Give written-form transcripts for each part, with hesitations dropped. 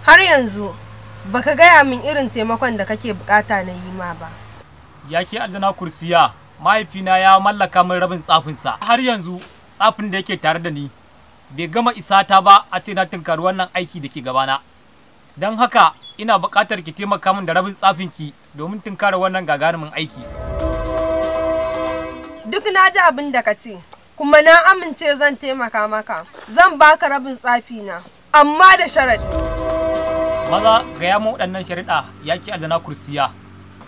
Har yanzu baka gaya min irin taimakon da kake bukata na yi ma ba. Yake aljana kursiya, mahaifina ya mallaka min rabin tsafinsa. Har yanzu tsafin da yake tare da ni bai gama isata ba a ce na tunkari wannan aiki da ke gabana. Don haka ina buƙatar ki taimaka min da rabin tsafinki domin tunkara wannan gagarumin aiki. Duk na ji abin da ka ce, kuma na amince zan taimaka maka. Zan baka rabin tsafina, amma da sharadi. Maza gaya mu waɗannan shariɗa yaki aljana kursiya.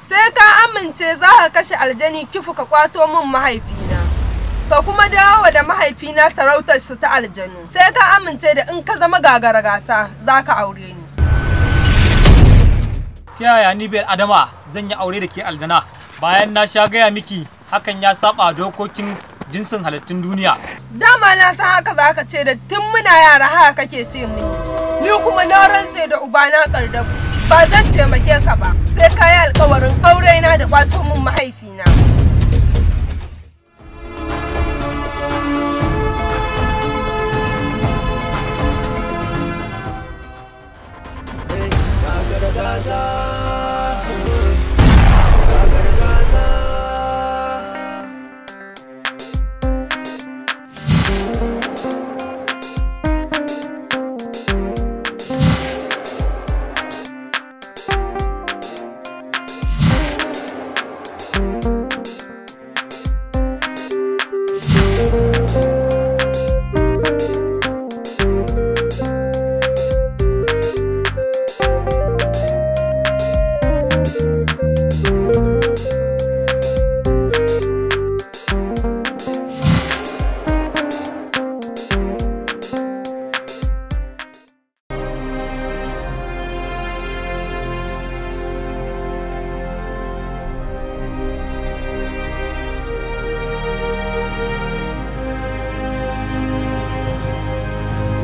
Sai ka amince za ka kashe aljani kifu ka kwato min mahaifina. Ka kuma dawo da mahaifina sarautar su ta aljanu. Sai ka amince da in ka zama gagara gasa za ka aure ni. Ta yaya ni bai adama zan yi aure da ke aljana bayan na sha gaya miki hakan ya saba dokokin jinsin halittun duniya. Dama na san haka za ka ce da tun muna yara haka kake ce mini. Ni kuma na rantse da ubana Kardabu ba zan taimake ka ba sai ka yi alkawarin aure na da kwato min mahaifina. Gagara gasa.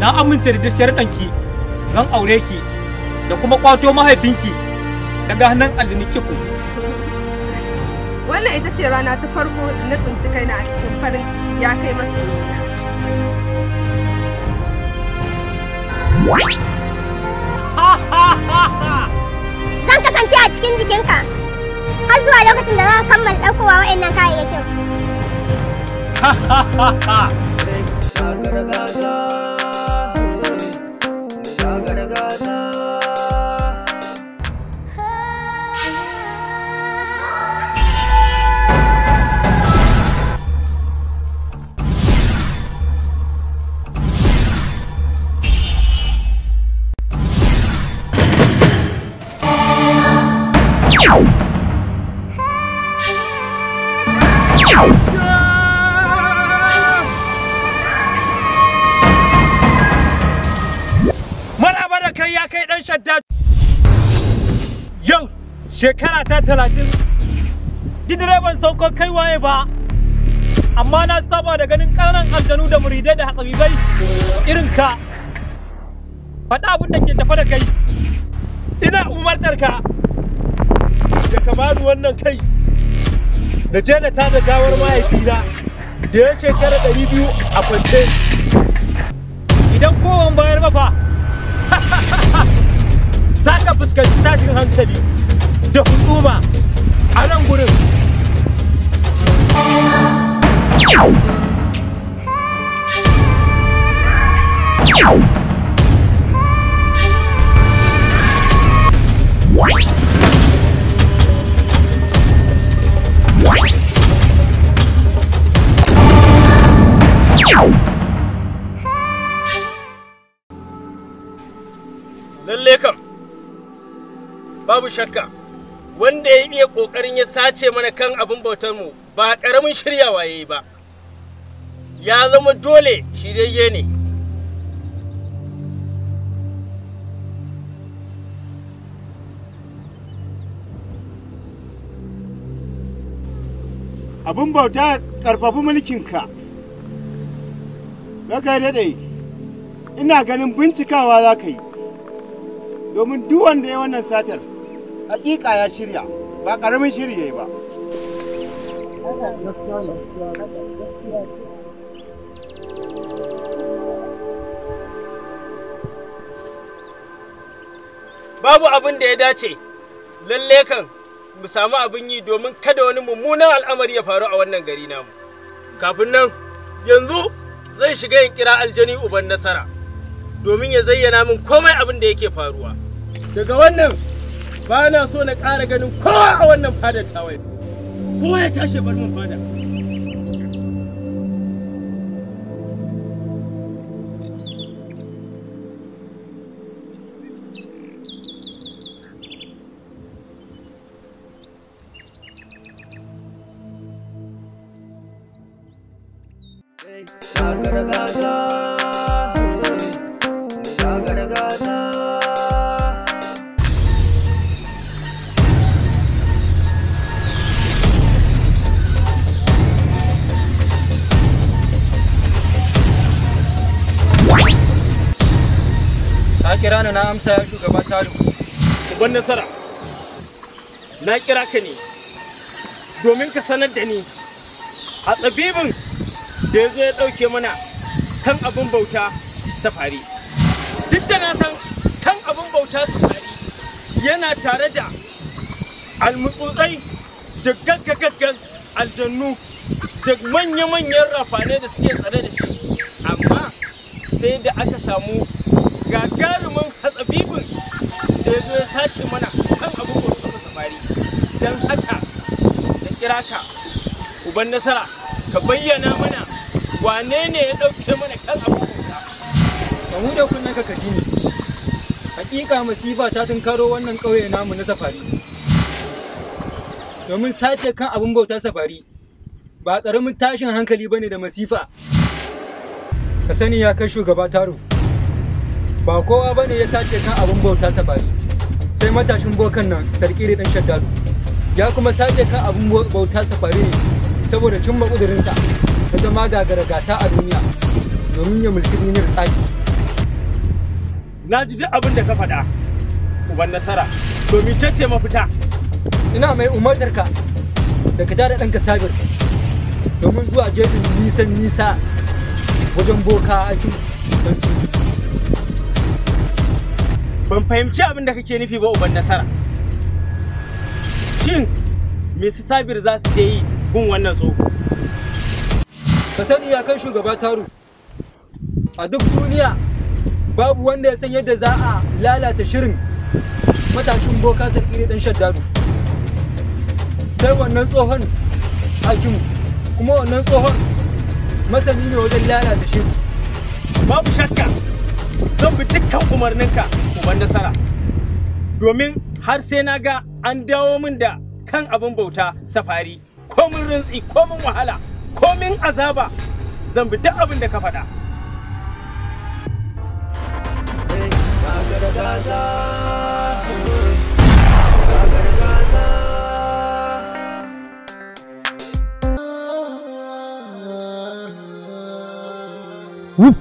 Na amince da sharɗanki zan aure ki da kuma kwato mahaifinki daga hannun aljini kiku. Wannan ita ce rana ta farko na tsinci kaina a cikin farin ciki ya kai masoyina. Zan kasance a cikin jikinka har zuwa lokacin da za ka kammala ɗaukowa waɗannan kayayyakin. Gagara gasa. Gagara gasa. Ya kai dan shadda yau shekara ta 30 direban sauko kai waye ba amma na saba da ganin ƙananan aljanu da muridai da hatsabibai irin ka faɗa abin da ke tafa da kai ina umartar ka da ka bani wannan kai na je na tada gawar mahaifina da ya shekara 200 a kwance idan kowan bayar mafa za ka fuskanci tashin hankali da husuma a nan gurin. Lalle kam babu shakka wanda ya iya kokarin ya sace mana kan abin bautar mu ba karamin shiryawa yayi ba ya zama dole shirye ne. Abin bauta karfafi mulkinka. Raka daɗe, ina ganin bincikawa za ka yi. Domin duk wanda ya wannan satar, hakika ya shirya, ba ƙaramin shiri ya yi ba. babu abin da ya dace lalle kan mu samu abin yi domin kada wani mummunan al'amari ya faru a wannan gari namu. Kafin nan yanzu zan shiga in kira aljani uban nasara domin ya zayyana min komai abin da yake faruwa. Daga wannan ba na so na ƙara ganin kowa a wannan fadar tawaye. Kowa ya tashi bar min fada. Gagara gasa, gagara gasa. Ka kira ni na amsa ya shugaba Talu. Uban nasara, na kira ka ne domin ka sanar da ni a tsabibin da ya zo ya ɗauke mana kan abin bauta safari. Duk da na san kan abin bauta safari yana tare da almutsutsai da gaggagaggan aljannu da manya-manyan rafane da suke tsare da shi, amma sai da aka samu gagarumin hatsabibin da ya zo ya sace mana kan abin bauta safari. Don haka da kira ka uban nasara ka bayyana mana wane ne ya ɗauke mana kan abubuwa. Ka mu da kunnen ka kaji ne. Hakika masifa ta tunkaro wannan ƙauye namu na safari. Domin sace kan abin bauta safari ba ƙaramin tashin hankali bane da masifa. Ka sani ya kai shugaba Taro. Ba kowa bane ya sace kan abin bauta safari. Sai matashin bokan nan sarki dan Shaddadu. Ya kuma sace kan abin bauta safari ne saboda cimma ƙudurinsa. Ta zama gagara gasa a duniya domin ya mulki duniyar tsaki. Na ji duk abin da ka faɗa, uban nasara, domin cece mafita. Ina mai umartar ka da ka tada ɗanka Sabir domin zuwa jejin nisan nisa wajen boka aikin ɗan soji. Ban fahimci abin da kake nufi ba, uban nasara. Shin me su Sabir za su je yi gun wannan tsoho? Ka sani ya kai shugaba Taru, a duk duniya babu wanda ya san yadda za a lalata shirin matashin boka sarki dan Shaddadu. Sai wannan tsohon hakimu, kuma wannan tsohon masani ne wajen lalata shirin. Babu shakka zan bi dukkan umarninka, uban nasara, domin har sai na ga an dawo min da kan abin bauta safari, komin rintsi, komin wahala, komin azaba, zan bi duk abin da ka faɗa. Gagara gasa, gagara gasa. Whoop.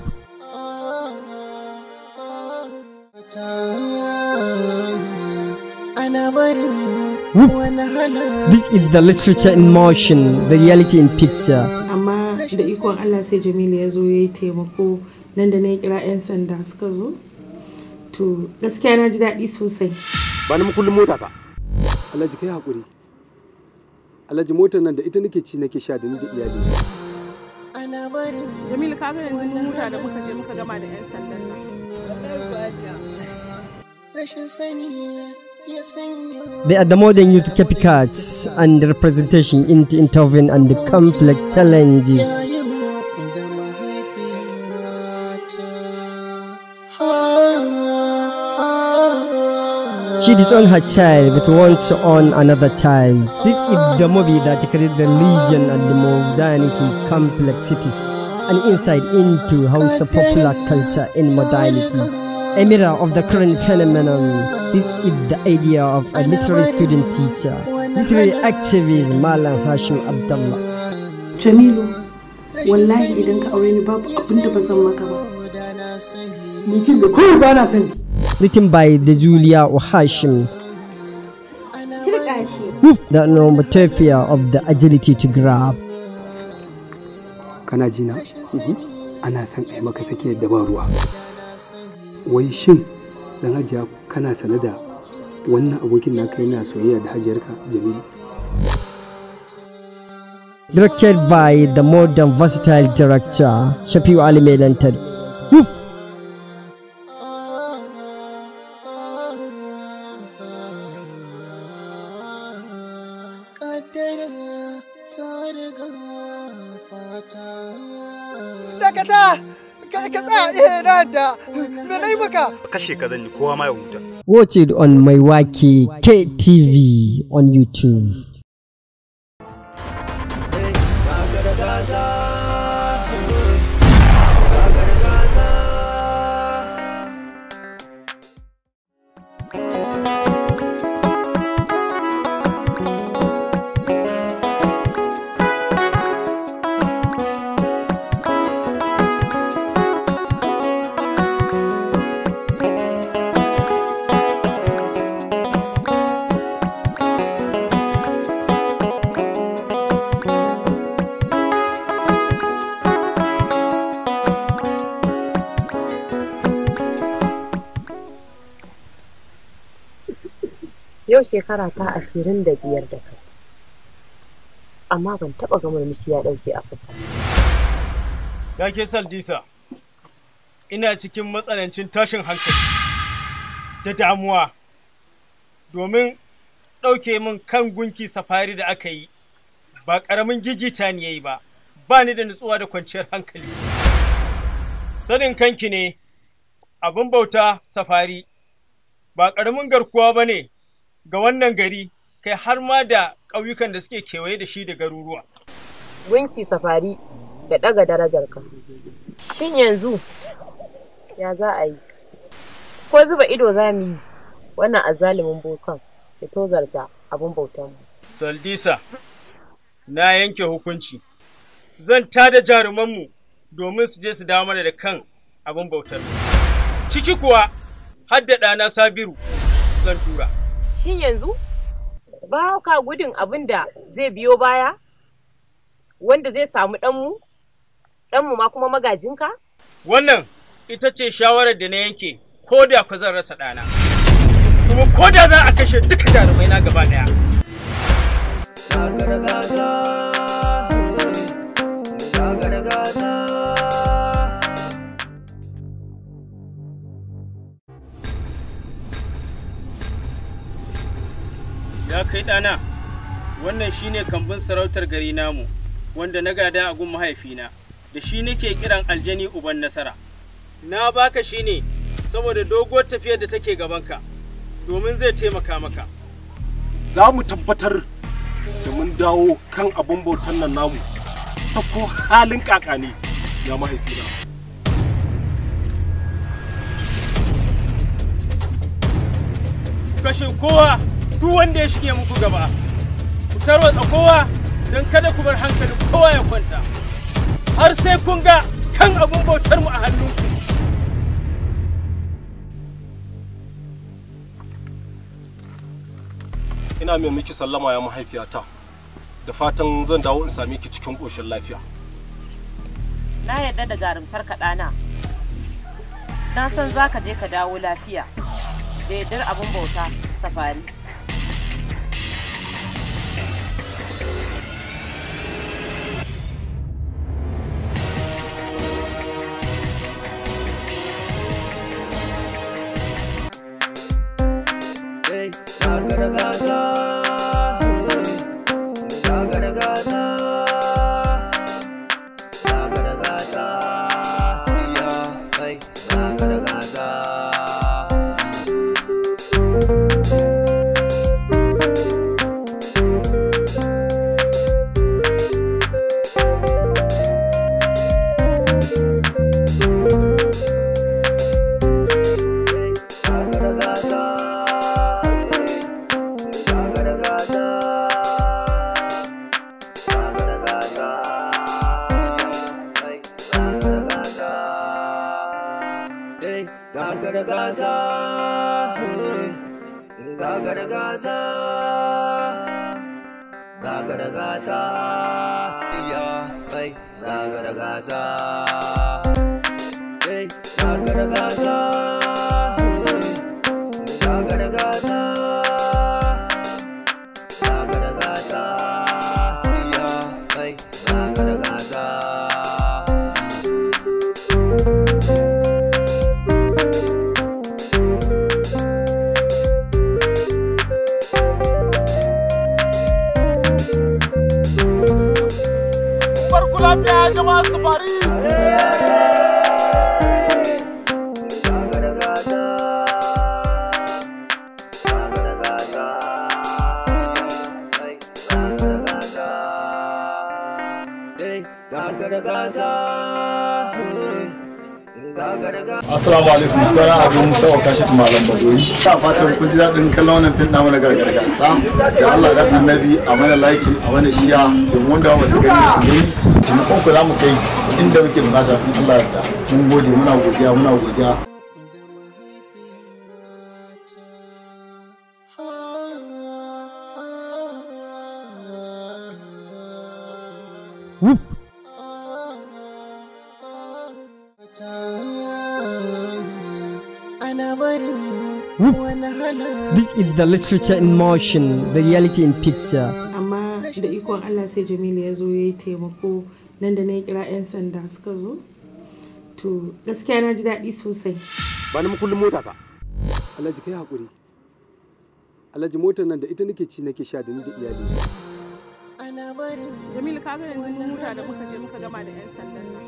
This is the literature in motion, the reality in picture. Amma da ikon Allah sai Jamilu ya zo ya yi taimako nan da na kira 'yan sanda suka zo. To gaskiya na ji daɗi sosai. Ba ni kullum mota ta. Alhaji kai hakuri. Alhaji motar nan da ita nake ci nake sha da ni da iyali. Jamilu ka ga yanzu mun huta da muka je muka gama da 'yan sandan nan. They are the modern youth copycats and the representation into intervene and the complex challenges. She disowns her child but wants to own another child. This is the movie that creates the religion and the modernity complexities and insight into Hausa popular culture in modernity. A mirror of the current phenomenon. This is the idea of a literary student teacher, literary activist Malam Hashim Abdullah. Jamilu, wallahi idan ka aure ni babu abin da ba zan maka ba. Nikin da kowa ba na sani. Written by the Julia Hashim. The onomatopoeia of the agility to grab. Kana jina? Ana son ai maka sake da ba ruwa. Wai shin dan Hajiya kana sane da wannan abokin naka yana soyayya da hajiyarka Jamilu. Directed by the modern versatile director Shafiu Ali Melantar. Kashe ka zan yi kowa ma ya huta. Watch it on Maiwaki KTV on YouTube. Gagara Gaza, Gagara Gaza. Yau shekara ta 25 da kai, amma ban taɓa ga murmushi ya ɗauke a fuska. Ya ke Saldisa, ina cikin matsanancin tashin hankali da damuwa domin ɗauke min kan gunki safari da aka yi ba ƙaramin gigita ni yayi ba ni da nutsuwa da kwanciyar hankali. Sanin kanki ne, abin bauta safari ba ƙaramin garkuwa ba ne ga wannan gari, kai har ma da ƙauyukan da suke kewaye da shi da garuruwa. Gunki safari da ɗaga darajarka. Shin yanzu ya za a yi? Ko zuba ido za mu yi wannan azzalumin bokan da tozarta abin bautanmu? Saldisa, na yanke hukunci. Zan tada jarumanmu domin su je su dawo mana da kan abin bautar. Ciki kuwa har da ɗana Sabiru zan tura. Shin yanzu ba ka gudun abin da zai biyo baya wanda zai samu ɗanmu ma kuma magajinka? Wannan ita ce shawarar da na yanke, ko da ku zan rasa ɗana, kuma ko da za a kashe duka jarumai na gaba ɗaya. Gagara Gaza, Gagara Gaza. Ya kai ɗana, wannan shine kambun sarautar gari namu, wanda na gada a gun mahaifina, da shi nake kiran aljani uban nasara. Na baka shi ne saboda doguwar tafiyar da take gabanka, domin zai taimaka maka. Za mu tabbatar da mun dawo kan abin bautan nan namu ta ko halin kaka ne ya mahaifina. Kashe kowa, duk wanda ya shige muku gaba, ku tarwatsa kowa don kada ku bar hankalin kowa ya kwanta, har sai kun ga kan abin bautar mu a hannunku. Ina mai miki sallama ya mahaifiyata, da fatan zan dawo in same ki cikin ƙoshin lafiya. Na yarda da jarumtar ka ɗana. Na san za ka je ka dawo lafiya da yardar abin bauta safari. Gagara Gaza, Gagara Gaza, Gagara Gaza, yeah, hey, Gagara Gaza. Gagara Gaza, Gagara Gaza, Gagara Gaza, yeah, hey, Gagara Gaza, hey, Gagara Gaza, Gagara Gaza. bar ku lafiya jama'a safari. Assalamu alaikum, sunana Abu Musa wa kashi malam Badori. Ta fatan kun ji daɗin kallon wannan fim namu na Gagara Gasa. Da Allah da Annabi a mana like, a mana share, domin wanda ba su gani su gani. Taimakon ku za mu kai inda muke bukata in Allah ya yarda. Mun gode, muna godiya. Whoop. This is the literature in motion, the reality in picture. Amma da ikon Allah sai Jamilu ya zo ya yi taimako nan da na yi kira 'yan sanda suka zo. To gaskiya na ji daɗi sosai. Ba ni makullin mota ka. Alhaji kai haƙuri. Alhaji motar nan da ita nake ci nake sha da ni da iyali. Jamilu ka ga yanzu mun huta da muka je muka gama da 'yan sandan nan.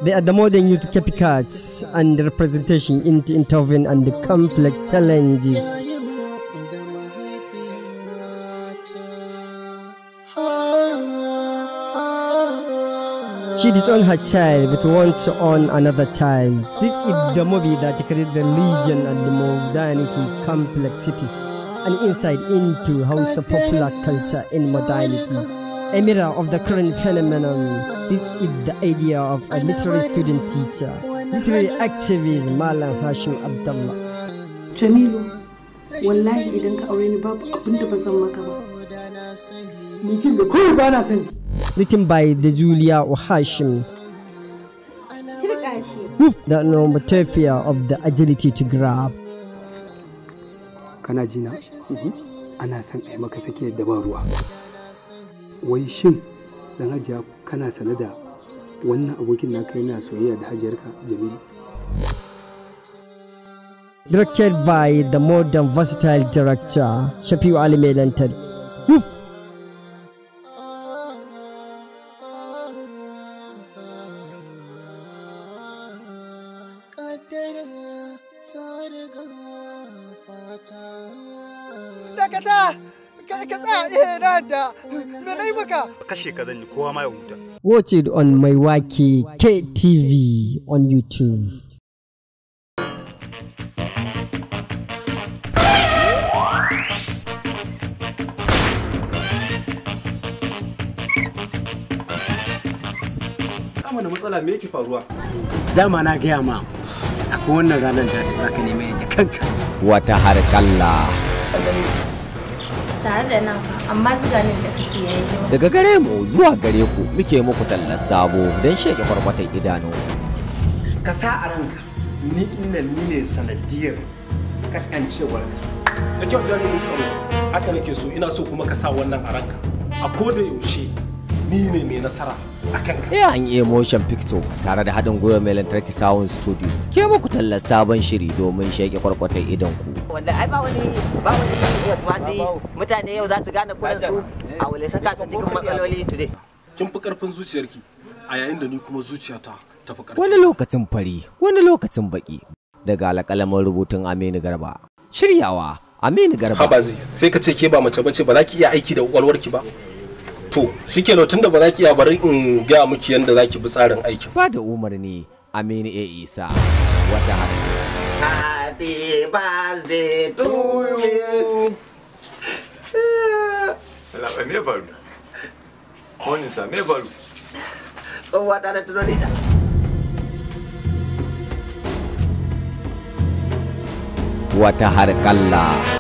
They are the modern youth copycats and the representation into intervene and the complex challenges. She disowns her child but wants to own another child. This is the movie that creates the religion and the modernity complexities and insight into Hausa popular culture in modernity. A mirror of the current phenomenon. This is the idea of a literary student teacher, literary activist Malam Hashim Abdullah. Jamilu, wallahi idan ka aure ni babu abin da ba zan maka ba. Nikin da kowa ba na sani. Written by the Julia Hashim. The onomatopoeia of the agility to grab. Kana jina? Ana son ai maka sake da ba ruwa. Wai shin dan hajiya kana sane da wannan abokin naka yana soyayya da hajiyarka Jamilu? Directed by the modern versatile director Shafiu Ali Melantar. Watch it on my Waki KTV on YouTube. Wani matsala me yake faruwa? Dama na gaya ma akwai wannan ranar da ta zaka neme da kanka. Wata harkalla. Tare da nan amma ziganin da kake yayi. Daga gare mu zuwa gare ku muke muku tallar sabo don sheke farkwatan idanu. Ka sa a ranka ni ne sanadiyar kasancewar ka. Da kyau jami'in tsaro haka nake so ina so kuma ka sa wannan a ranka. A koda yaushe ni ne mai nasara a kanka. An yi motion picture tare da haɗin gwiwa mai lantarki sound studio ke muku tallar sabon shiri domin sheke kwarkwatan idon ku. Wanda ai ba wani wasi mutane yau za su gane kuran su a wale saka su cikin matsaloli today. Kin fi karfin zuciyarki a yayin da ni kuma zuciyata ta fi karfi. Wani lokacin fari, wani lokacin baki. Daga alƙalamin rubutun Aminu Garba. Shiryawa Aminu Garba. Habazi sai ka ce ke ba mace bace ba za ki iya aiki da kwakwalwarki ba. To shikenan tunda ba za ki iya bari in ga miki yanda za ki bi tsarin aiki. Ba da umarni Aminu Isa. Wata haka. Happy birthday to you. Allah me faru? Wani sa me faru? Tsohuwa ta da tunani ta. Wata harkalla.